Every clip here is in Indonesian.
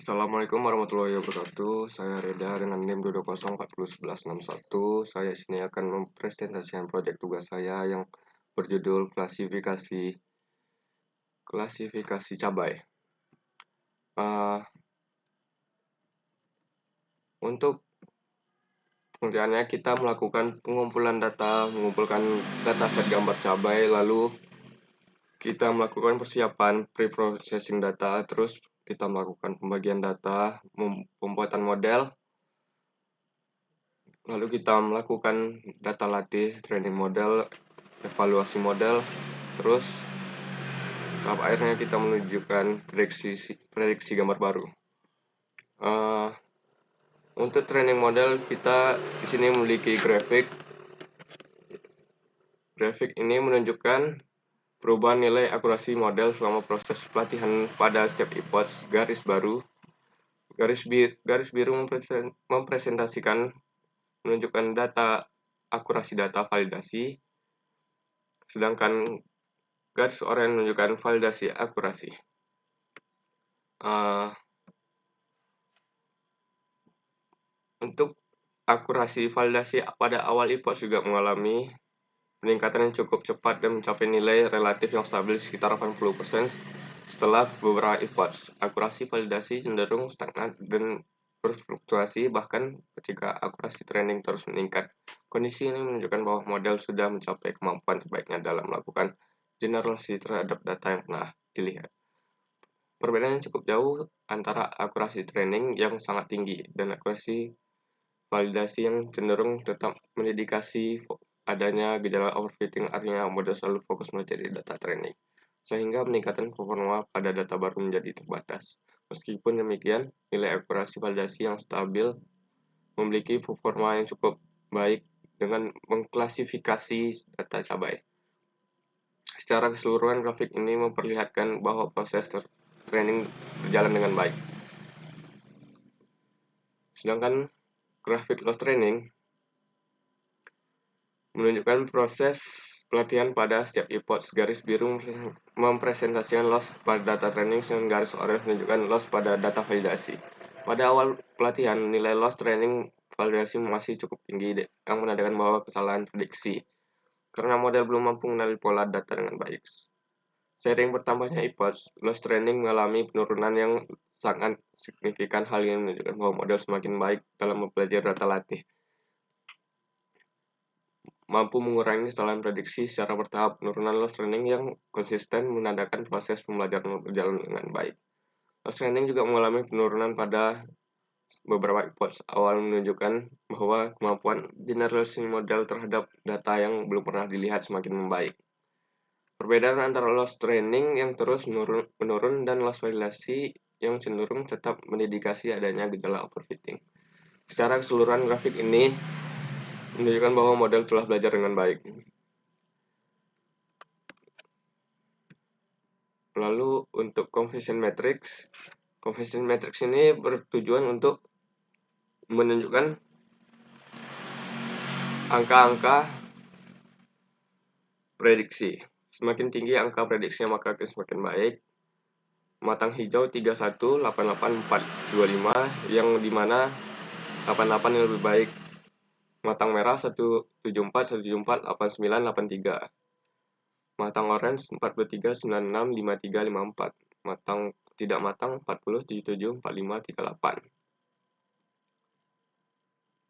Assalamualaikum warahmatullahi wabarakatuh. Saya Reda dengan NIM 220401161. Saya sini akan mempresentasikan proyek tugas saya yang berjudul klasifikasi cabai. Untuk pengerjaannya kita melakukan mengumpulkan data set gambar cabai, lalu kita melakukan persiapan pre-processing data, terus kita melakukan pembagian data, pembuatan model, lalu kita melakukan data latih, training model, evaluasi model, terus tahap akhirnya kita menunjukkan prediksi gambar baru. Untuk training model kita di sini memiliki grafik. Grafik ini menunjukkan perubahan nilai akurasi model selama proses pelatihan pada setiap epoch. Garis biru mempresentasikan menunjukkan akurasi data validasi, sedangkan garis oranye menunjukkan validasi akurasi. Untuk akurasi validasi pada awal epoch juga mengalami peningkatan yang cukup cepat dan mencapai nilai relatif yang stabil sekitar 80% setelah beberapa epoch. Akurasi validasi cenderung stagnan dan berfluktuasi bahkan ketika akurasi training terus meningkat. Kondisi ini menunjukkan bahwa model sudah mencapai kemampuan terbaiknya dalam melakukan generalisasi terhadap data yang pernah dilihat. Perbedaan yang cukup jauh antara akurasi training yang sangat tinggi dan akurasi validasi yang cenderung tetap mendedikasi adanya gejala overfitting, artinya model selalu fokus mencari data training, sehingga peningkatan performa pada data baru menjadi terbatas. Meskipun demikian, nilai akurasi validasi yang stabil memiliki performa yang cukup baik dengan mengklasifikasi data cabai. Secara keseluruhan, grafik ini memperlihatkan bahwa proses training berjalan dengan baik. Sedangkan grafik loss training menunjukkan proses pelatihan pada setiap epoch. Garis biru mempresentasikan loss pada data training, dan garis oranye menunjukkan loss pada data validasi. Pada awal pelatihan, nilai loss training validasi masih cukup tinggi yang menandakan bahwa kesalahan prediksi karena model belum mampu mengenali pola data dengan baik. Seiring bertambahnya epoch, loss training mengalami penurunan yang sangat signifikan. Hal ini menunjukkan bahwa model semakin baik dalam mempelajari data latih, mampu mengurangi kesalahan prediksi secara bertahap. Penurunan loss training yang konsisten menandakan proses pembelajaran berjalan dengan baik. Loss training juga mengalami penurunan pada beberapa epoch awal, menunjukkan bahwa kemampuan generalisasi model terhadap data yang belum pernah dilihat semakin membaik. Perbedaan antara loss training yang terus menurun dan loss validasi yang cenderung tetap mendedikasi adanya gejala overfitting. Secara keseluruhan, grafik ini menunjukkan bahwa model telah belajar dengan baik. Lalu untuk conversion matrix ini bertujuan untuk menunjukkan angka-angka prediksi. Semakin tinggi angka prediksinya maka akan semakin baik. Matang hijau 31, 88, 425, yang dimana 88 yang lebih baik. Matang merah 174, 174, 89, 83. Matang orange 43, 96, 53, 54. Matang tidak matang 40, 77, 45, 38.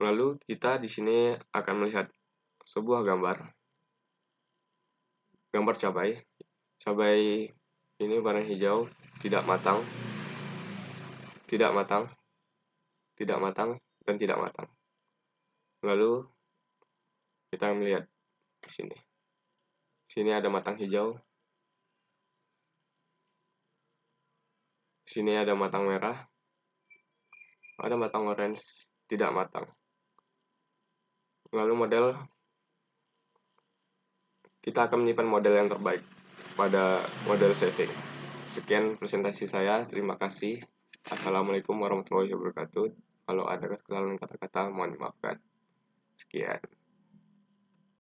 Lalu kita di sini akan melihat sebuah gambar cabai. Cabai ini warna hijau, tidak matang, tidak matang, tidak matang, dan tidak matang. Lalu kita melihat di sini. Sini ada matang hijau. Sini ada matang merah. Ada matang orange, tidak matang. Lalu kita akan menyimpan model yang terbaik pada model saving. Sekian presentasi saya. Terima kasih. Assalamualaikum warahmatullahi wabarakatuh. Kalau ada kesalahan kata-kata mohon dimaafkan. Sekian.